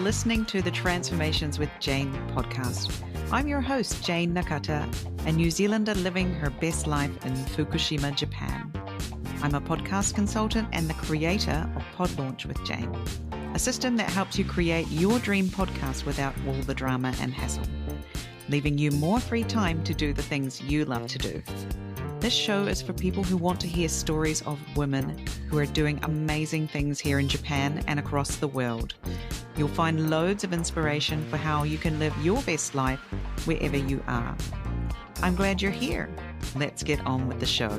listening to the Transformations with Jane podcast. I'm your host, Jane Nakata, a New Zealander living her best life in Fukushima, Japan. I'm a podcast consultant and the creator of Pod Launch with Jane, a system that helps you create your dream podcast without all the drama and hassle, leaving you more free time to do the things you love to do. This show is for people who want to hear stories of women who are doing amazing things here in Japan and across the world. You'll find loads of inspiration for how you can live your best life wherever you are. I'm glad you're here. Let's get on with the show.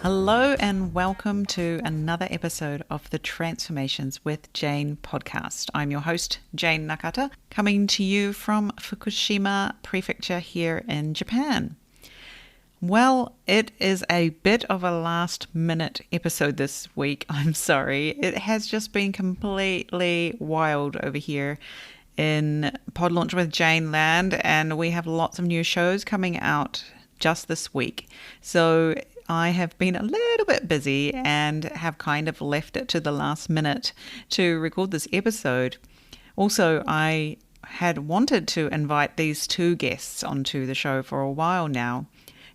Hello and welcome to another episode of the Transformations with Jane podcast. I'm your host, Jane Nakata, coming to you from Fukushima Prefecture here in Japan. Well, it is a bit of a last minute episode this week. I'm sorry. It has just been completely wild over here in Pod Launch with Jane land, and we have lots of new shows coming out just this week. So I have been a little bit busy and have kind of left it to the last minute to record this episode. Also, I had wanted to invite these two guests onto the show for a while now.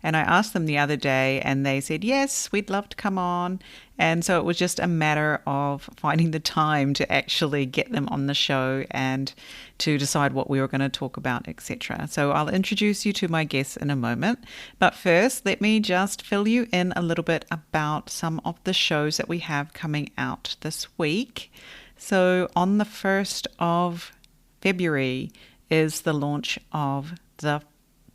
And I asked them the other day and they said, yes, we'd love to come on. And so it was just a matter of finding the time to actually get them on the show and to decide what we were going to talk about, etc. So I'll introduce you to my guests in a moment. But first, let me just fill you in a little bit about some of the shows that we have coming out this week. So on the 1st of February is the launch of the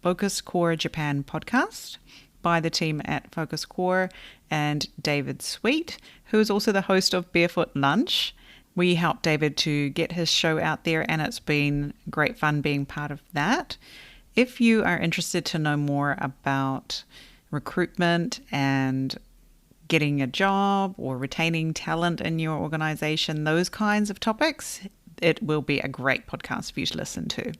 Focus Core Japan podcast by the team at Focus Core and David Sweet, who is also the host of Barefoot Lunch. We helped David to get his show out there and it's been great fun being part of that. If you are interested to know more about recruitment and getting a job or retaining talent in your organization, those kinds of topics, it will be a great podcast for you to listen to.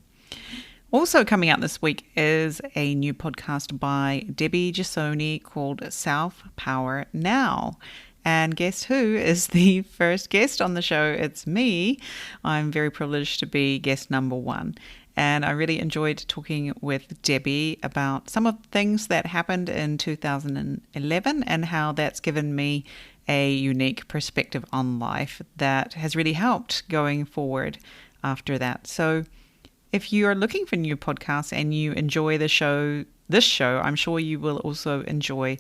Also coming out this week is a new podcast by Debbie Gisoni called Self Power Now. And guess who is the first guest on the show? It's me. I'm very privileged to be guest number 1. And I really enjoyed talking with Debbie about some of the things that happened in 2011 and how that's given me a unique perspective on life that has really helped going forward after that. So if you are looking for new podcasts and you enjoy this show, I'm sure you will also enjoy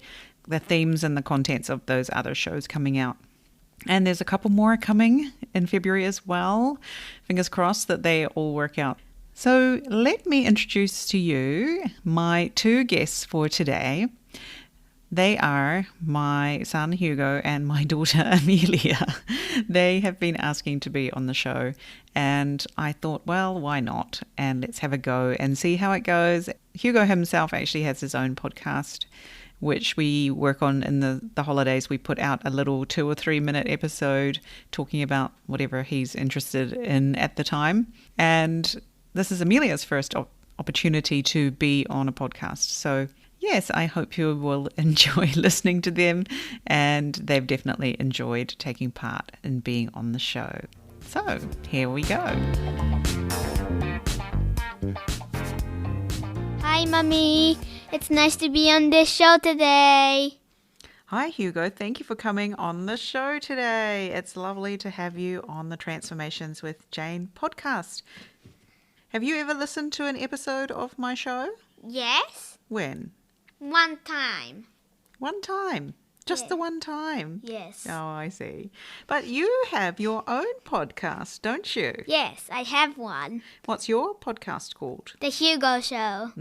the themes and the contents of those other shows coming out. And there's a couple more coming in February as well. Fingers crossed that they all work out. So let me introduce to you my two guests for today. They are my son Hugo and my daughter Amelia. They have been asking to be on the show and I thought, well, why not? And let's have a go and see how it goes. Hugo himself actually has his own podcast, which we work on in the holidays. We put out a little 2 or 3 minute episode talking about whatever he's interested in at the time. And this is Amelia's first opportunity to be on a podcast. So yes, I hope you will enjoy listening to them, and they've definitely enjoyed taking part in being on the show. So here we go. Hi, Mummy. It's nice to be on this show today. Hi, Hugo. Thank you for coming on the show today. It's lovely to have you on the Transformations with Jane podcast. Have you ever listened to an episode of my show? Yes. When? One time. One time? Just the one time? Yes. Oh, I see. But you have your own podcast, don't you? Yes, I have one. What's your podcast called? The Hugo Show.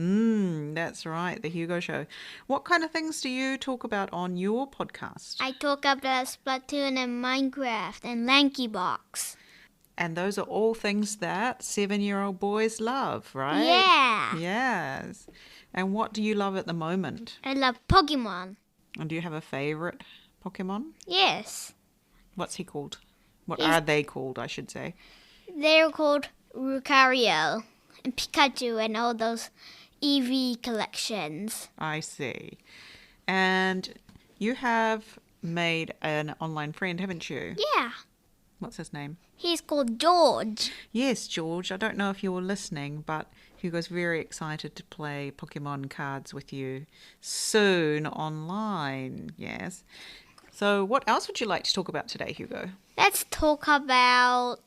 That's right, the Hugo Show. What kind of things do you talk about on your podcast? I talk about Splatoon and Minecraft and Lanky Box. And those are all things that 7-year-old boys love, right? Yeah. Yes. And what do you love at the moment? I love Pokemon. And do you have a favorite Pokemon? Yes. What's he called? What are they called, I should say? They're called Lucario and Pikachu and all those EV collections. I see. And you have made an online friend, haven't you? Yeah. What's his name? He's called George. Yes, George. I don't know if you're listening, but Hugo's very excited to play Pokemon cards with you soon online. Yes. So what else would you like to talk about today, Hugo? Let's talk about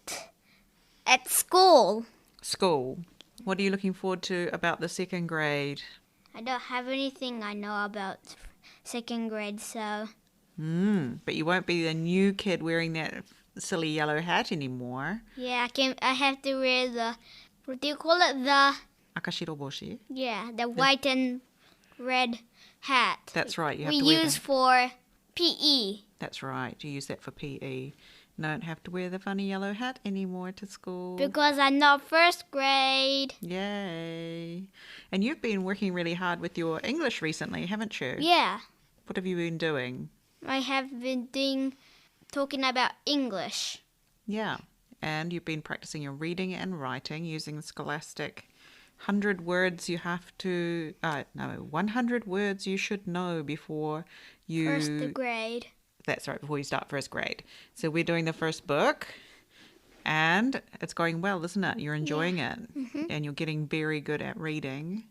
at school. School. What are you looking forward to about the second grade? I don't have anything I know about second grade, so... But you won't be the new kid wearing that silly yellow hat anymore. Yeah, I have to wear the... What do you call it? The... Akashiroboshi. Yeah, the white and red hat. That's right. You have we to wear use for PE. That's right. You use that for PE. Don't have to wear the funny yellow hat anymore to school. Because I'm not first grade. Yay. And you've been working really hard with your English recently, haven't you? Yeah. What have you been doing? I have been talking about English. Yeah. And you've been practicing your reading and writing using the Scholastic 100 words you have to... 100 words you should know before you... First grade. That's right, before you start first grade. So we're doing the first book, and it's going well, isn't it? You're enjoying it, and you're getting very good at reading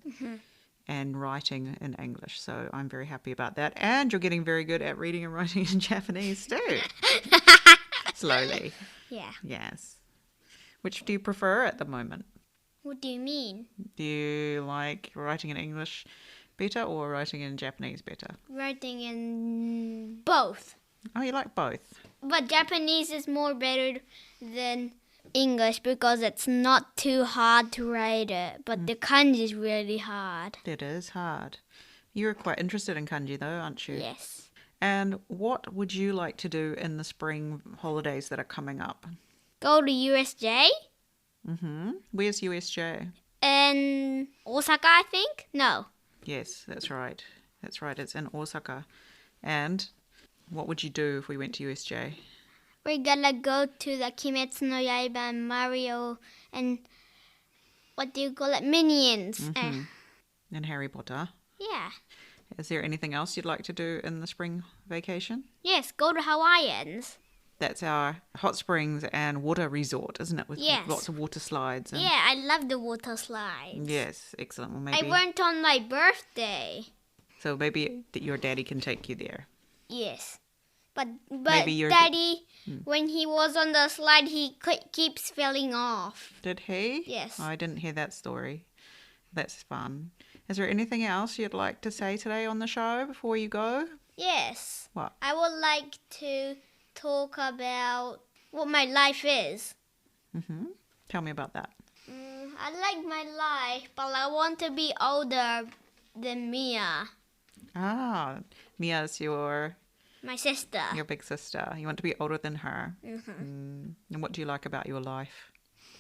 and writing in English. So I'm very happy about that. And you're getting very good at reading and writing in Japanese too. Slowly. Yeah. Yes. Which do you prefer at the moment? What do you mean? Do you like writing in English better or writing in Japanese better? Writing in both. Oh, you like both? But Japanese is more better than English because it's not too hard to write it. But the kanji is really hard. It is hard. You're quite interested in kanji though, aren't you? Yes. And what would you like to do in the spring holidays that are coming up? Go to USJ. Where's USJ? In Osaka, I think? No. Yes, that's right. That's right. It's in Osaka. And what would you do if we went to USJ? We're gonna go to the Kimetsu no Yaiba and Mario and what do you call it? Minions. In Harry Potter. Yeah. Is there anything else you'd like to do in the spring vacation? Yes, go to Hawaiians. That's our hot springs and water resort, isn't it? With Yes. lots of water slides. And... Yeah, I love the water slides. Yes, excellent. Well, I maybe... went on my birthday. So maybe your daddy can take you there. Yes. But Maybe your Daddy, when he was on the slide, he keeps falling off. Did he? Yes. Oh, I didn't hear that story. That's fun. Is there anything else you'd like to say today on the show before you go? Yes. What? I would like to talk about what my life is. Tell me about that. I like my life, but I want to be older than Mia, Ah, Mia's your my sister. big sister. You want to be older than her. And what do you like about your life?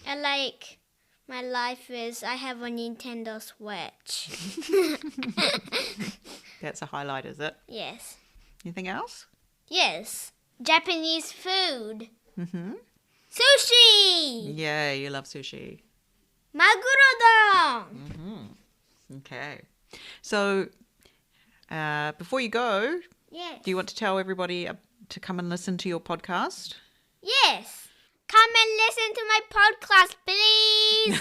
I like my life is I have a Nintendo Switch. That's a highlight, is it? Yes. Anything else? Yes. Japanese food. Mm-hmm. Sushi! Yeah, you love sushi. Maguro-don! Okay. So, before you go, Yes. do you want to tell everybody to come and listen to your podcast? Yes. Come and listen to my podcast, please.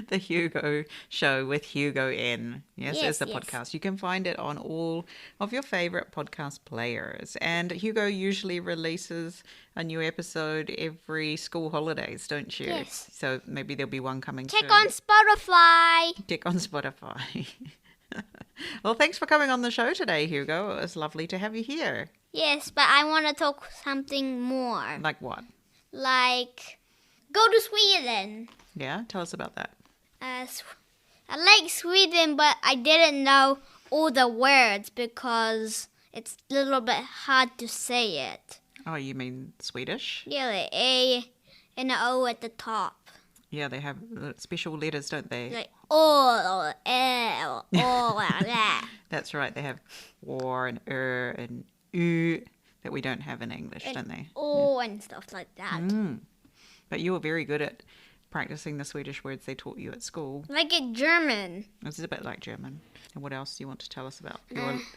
The Hugo Show with Hugo N. Yes, Yes, is the yes. podcast. You can find it on all of your favorite podcast players. And Hugo usually releases a new episode every school holidays, don't you? Yes. So maybe there'll be one coming Check soon. on Spotify. Check on Spotify. Well, thanks for coming on the show today, Hugo. It was lovely to have you here. Yes, but I want to talk something more. Like what? Like, go to Sweden. Yeah, tell us about that. I like Sweden, but I didn't know all the words because it's a little bit hard to say it. Oh, you mean Swedish? Yeah, the A and the O at the top. Yeah, they have special letters, don't they? Like O, L, O, that. That's right. They have or and and u that we don't have in English, And don't they? O and stuff like that. But you were very good at practicing the Swedish words they taught you at school. Like in German. It's a bit like German. And what else do you want to tell us about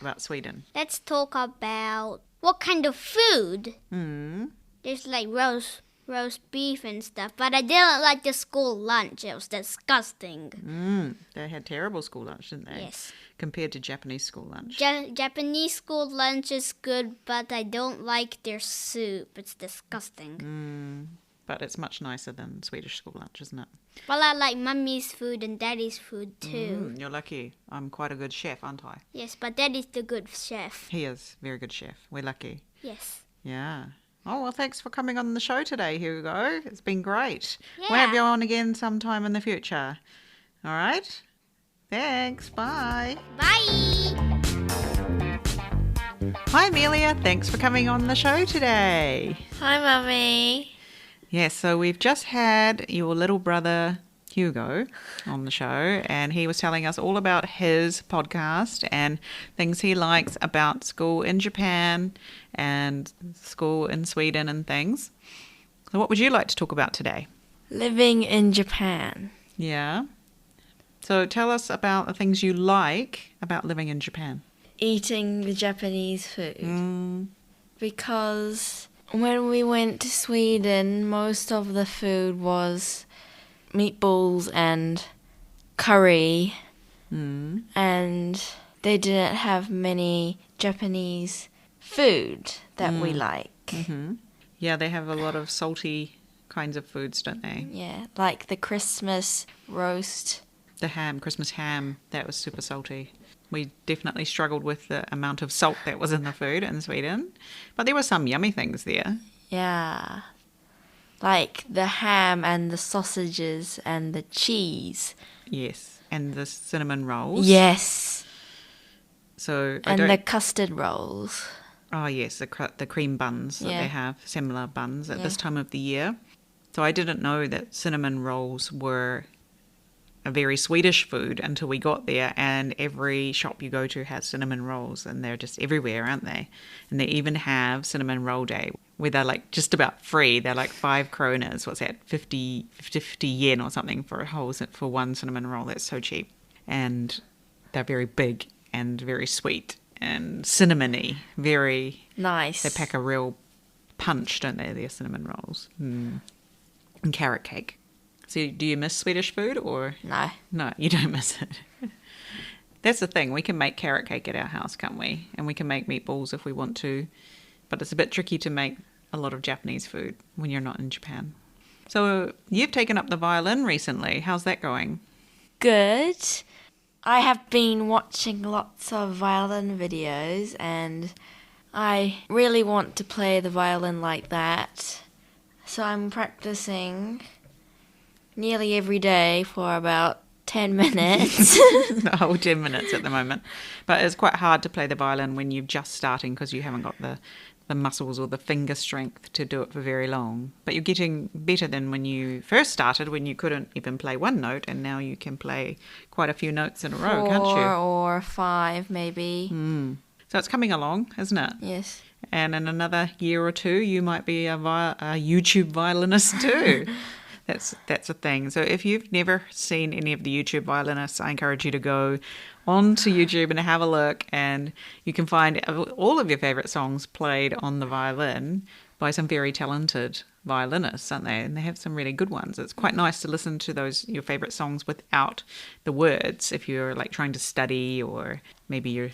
about Sweden? Let's talk about what kind of food. Hmm. There's like roast roast beef and stuff, but I didn't like the school lunch. It was disgusting. They had terrible school lunch, didn't they? Yes. Compared to Japanese school lunch. Japanese school lunch is good, but I don't like their soup. It's disgusting. But it's much nicer than Swedish school lunch, isn't it? Well, I like Mummy's food and Daddy's food too. You're lucky. I'm quite a good chef, aren't I? Yes, but Daddy's the good chef. He is. Very good chef. We're lucky. Yes. Yeah. Oh, well, thanks for coming on the show today, Hugo. It's been great. Yeah. We'll have you on again sometime in the future. All right? Thanks. Bye. Bye! Hi, Amelia. Thanks for coming on the show today. Hi, Mummy. Yes, so we've just had your little brother Hugo on the show, and he was telling us all about his podcast and things he likes about school in Japan and school in Sweden and things. So what would you like to talk about today? Living in Japan. Yeah. So tell us about the things you like about living in Japan. Eating the Japanese food. Because when we went to Sweden, most of the food was meatballs and curry. And they didn't have many Japanese food that we like. Yeah, they have a lot of salty kinds of foods, don't they? Yeah, like the Christmas roast. The ham, Christmas ham, that was super salty. We definitely struggled with the amount of salt that was in the food in Sweden. But there were some yummy things there. Yeah. Like the ham and the sausages and the cheese. Yes, and the cinnamon rolls. Yes. So And the custard rolls. Oh, yes, the cream buns that Yeah. they have, similar buns at Yeah. this time of the year. So I didn't know that cinnamon rolls were a very Swedish food until we got there, and every shop you go to has cinnamon rolls, and they're just everywhere, aren't they? And they even have cinnamon roll day where they're like just about free. They're like 5 kronas, what's that, 50 yen or something for one cinnamon roll. That's so cheap. And they're very big and very sweet and cinnamony, very... Nice. They pack a real punch, don't they, their cinnamon rolls. And carrot cake. So do you miss Swedish food or... No. No, you don't miss it. That's the thing. We can make carrot cake at our house, can't we? And we can make meatballs if we want to. But it's a bit tricky to make a lot of Japanese food when you're not in Japan. So you've taken up the violin recently. How's that going? Good. I have been watching lots of violin videos and I really want to play the violin like that. So I'm practicing nearly every day for about 10 minutes. The whole 10 minutes at the moment. But it's quite hard to play the violin when you're just starting because you haven't got the muscles or the finger strength to do it for very long. But you're getting better than when you first started, when you couldn't even play one note, and now you can play quite a few notes in a row, can't you? 4 or 5 maybe. So it's coming along, isn't it? Yes. And in another year or two, you might be a YouTube violinist too. That's a thing. So if you've never seen any of the YouTube violinists, I encourage you to go onto YouTube and have a look, and you can find all of your favourite songs played on the violin by some very talented violinists, aren't they? And they have some really good ones. It's quite nice to listen to your favourite songs without the words if you're like trying to study or maybe you're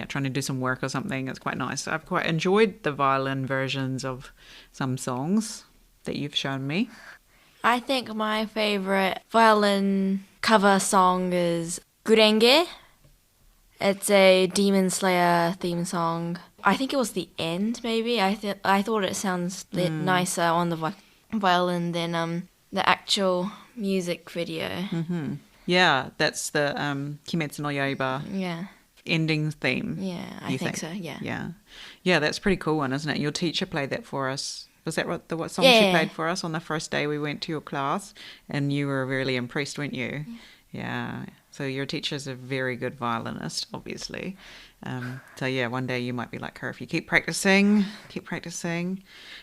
trying to do some work or something. It's quite nice. I've quite enjoyed the violin versions of some songs that you've shown me. I think my favorite violin cover song is Gurenge. It's a Demon Slayer theme song. I think it was the end, maybe. I thought it sounds nicer on the violin than the actual music video. Yeah, that's the Kimetsu no Yaiba Yeah. ending theme. Yeah, I think so, yeah. Yeah, that's a pretty cool one, isn't it? Your teacher played that for us. Was that what song Yeah. she played for us on the first day we went to your class? And you were really impressed, weren't you? Yeah. So your teacher's a very good violinist, obviously. So yeah, one day you might be like her if you keep practicing.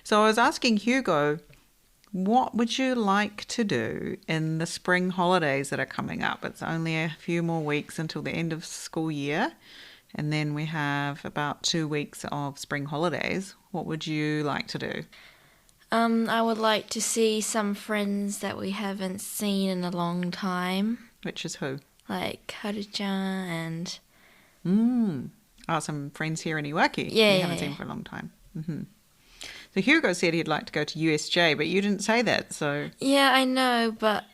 So I was asking Hugo, what would you like to do in the spring holidays that are coming up? It's only a few more weeks until the end of school year. And then we have about 2 weeks of spring holidays. What would you like to do? I would like to see some friends that we haven't seen in a long time, Which is who? like Haru-chan and... Some friends here in Iwaki Yeah, you yeah, haven't yeah. seen for a long time. So Hugo said he'd like to go to USJ, but you didn't say that, so Yeah, I know, but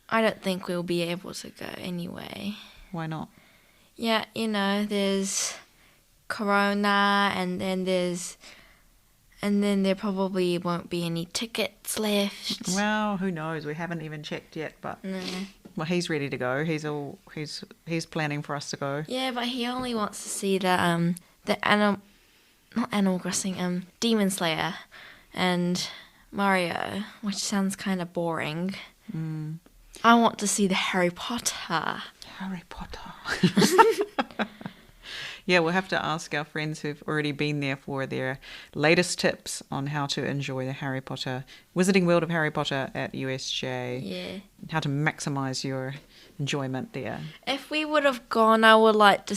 I don't think we'll be able to go anyway. why not? Yeah, there's Corona, and then there probably won't be any tickets left. Well, who knows? We haven't even checked yet, but No. well, he's ready to go. He's planning for us to go. Yeah, but he only wants to see not Animal Crossing, Demon Slayer and Mario, which sounds kind of boring. I want to see the Harry Potter. Harry Potter. Yeah, we'll have to ask our friends who've already been there for their latest tips on how to enjoy the Harry Potter, Wizarding World of Harry Potter at USJ. Yeah. How to maximise your enjoyment there. If we would have gone, I would like to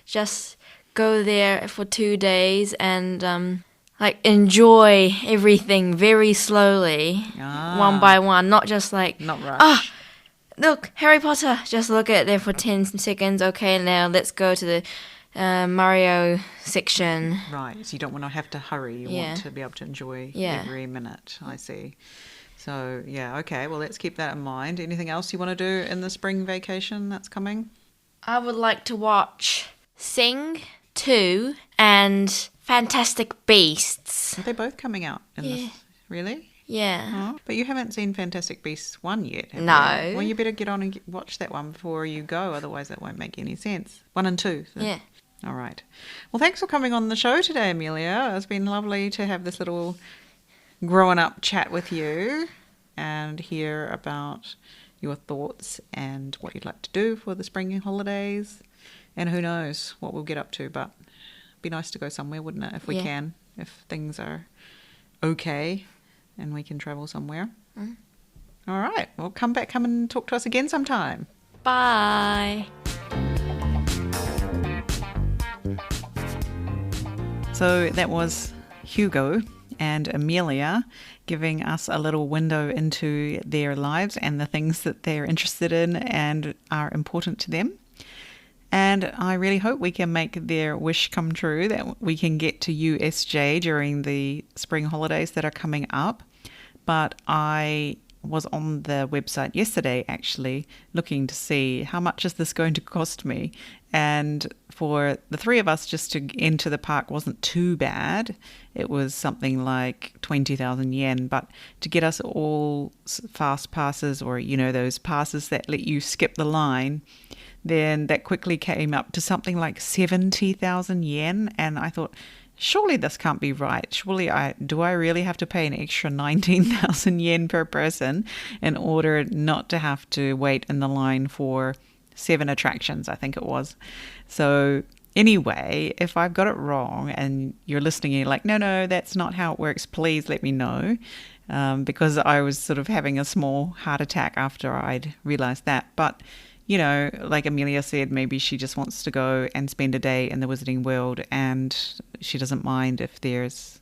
just go there for 2 days and enjoy everything very slowly, one by one, not just like, Not rush. Look, Harry Potter, just look at it there for 10 seconds, okay, now let's go to the Mario section. Right, so you don't want to have to hurry. You Yeah. want to be able to enjoy Yeah. every minute. I see. So, yeah, okay, well, let's keep that in mind. Anything else you want to do in the spring vacation that's coming? I would like to watch Sing 2 and Fantastic Beasts. Are they both coming out in Yeah. this? Really? Yeah. Oh, but you haven't seen Fantastic Beasts 1 yet, have No. you? Well, you better get on and watch that one before you go, otherwise that won't make any sense. 1 and 2. So. Yeah. All right. Well, thanks for coming on the show today, Amelia. It's been lovely to have this little growing up chat with you and hear about your thoughts and what you'd like to do for the spring holidays. And who knows what we'll get up to, but it'd be nice to go somewhere, wouldn't it, if we Yeah. can, if things are okay and we can travel somewhere. All right. Well, come and talk to us again sometime. Bye. So that was Hugo and Amelia giving us a little window into their lives and the things that they're interested in and are important to them. And I really hope we can make their wish come true, that we can get to USJ during the spring holidays that are coming up. But I was on the website yesterday actually looking to see how much is this going to cost me, and for the three of us just to enter the park wasn't too bad. It was something like 20,000 yen, but to get us all fast passes, or those passes that let you skip the line, then that quickly came up to something like 70,000 yen, and I thought, surely this can't be right. Surely do I really have to pay an extra 19,000 yen per person in order not to have to wait in the line for 7 attractions, I think it was. So anyway, if I've got it wrong and you're listening and you're like, no, that's not how it works, please let me know. Because I was sort of having a small heart attack after I'd realized that. But like Amelia said, maybe she just wants to go and spend a day in the Wizarding World, and she doesn't mind if there's,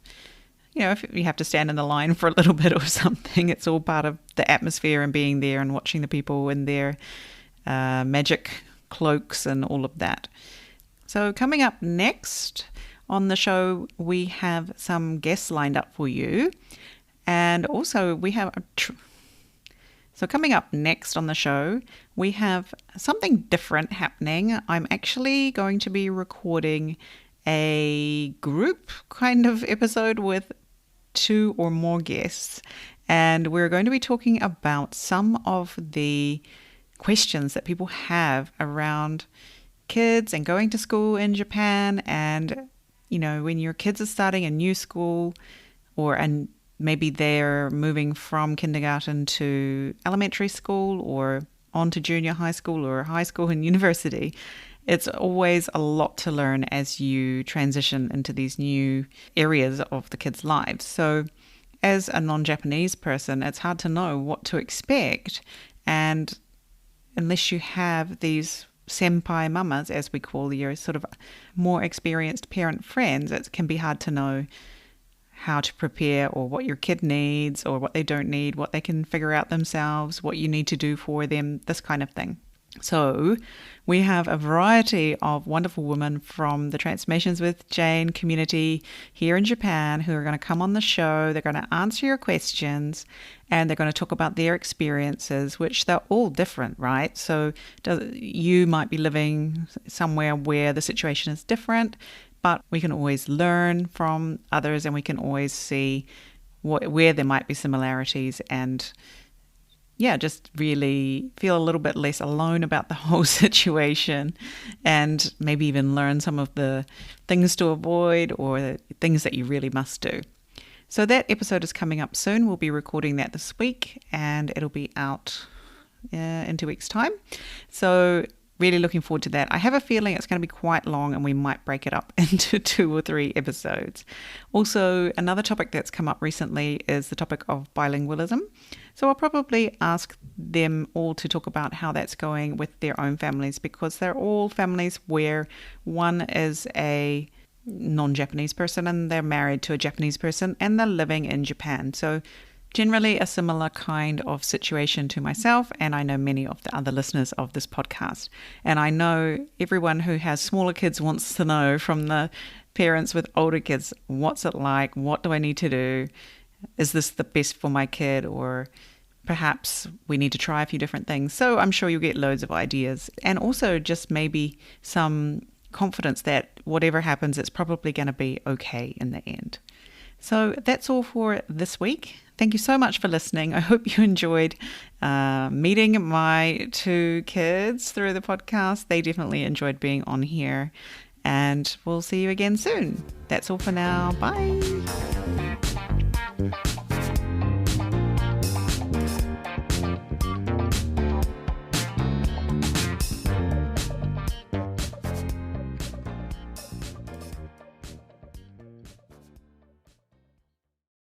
if you have to stand in the line for a little bit or something. It's all part of the atmosphere and being there and watching the people in their magic cloaks and all of that. So coming up next on the show, we have some guests lined up for you. And also we have So coming up next on the show, we have something different happening. I'm actually going to be recording a group kind of episode with 2 or more guests. And we're going to be talking about some of the questions that people have around kids and going to school in Japan. And, when your kids are starting a new school and maybe they're moving from kindergarten to elementary school or on to junior high school or high school and university. It's always a lot to learn as you transition into these new areas of the kids' lives. So as a non-Japanese person, it's hard to know what to expect. And unless you have these senpai mamas, as we call your sort of more experienced parent friends, it can be hard to know how to prepare or what your kid needs or what they don't need, what they can figure out themselves, what you need to do for them, this kind of thing. So we have a variety of wonderful women from the Transformations with Jane community here in Japan who are going to come on the show. They're going to answer your questions and they're going to talk about their experiences, which they're all different, right? So you might be living somewhere where the situation is different, but we can always learn from others and we can always see where there might be similarities and just really feel a little bit less alone about the whole situation and maybe even learn some of the things to avoid or the things that you really must do. So that episode is coming up soon. We'll be recording that this week and it'll be out in 2 weeks' time. So really looking forward to that. I have a feeling it's going to be quite long and we might break it up into 2 or 3 episodes. Also, another topic that's come up recently is the topic of bilingualism. So I'll probably ask them all to talk about how that's going with their own families because they're all families where one is a non-Japanese person and they're married to a Japanese person and they're living in Japan. So generally a similar kind of situation to myself, and I know many of the other listeners of this podcast. And I know everyone who has smaller kids wants to know from the parents with older kids, what's it like? What do I need to do? Is this the best for my kid? Or perhaps we need to try a few different things. So I'm sure you'll get loads of ideas and also just maybe some confidence that whatever happens, it's probably going to be okay in the end. So that's all for this week. Thank you so much for listening. I hope you enjoyed meeting my 2 kids through the podcast. They definitely enjoyed being on here. And we'll see you again soon. That's all for now. Bye.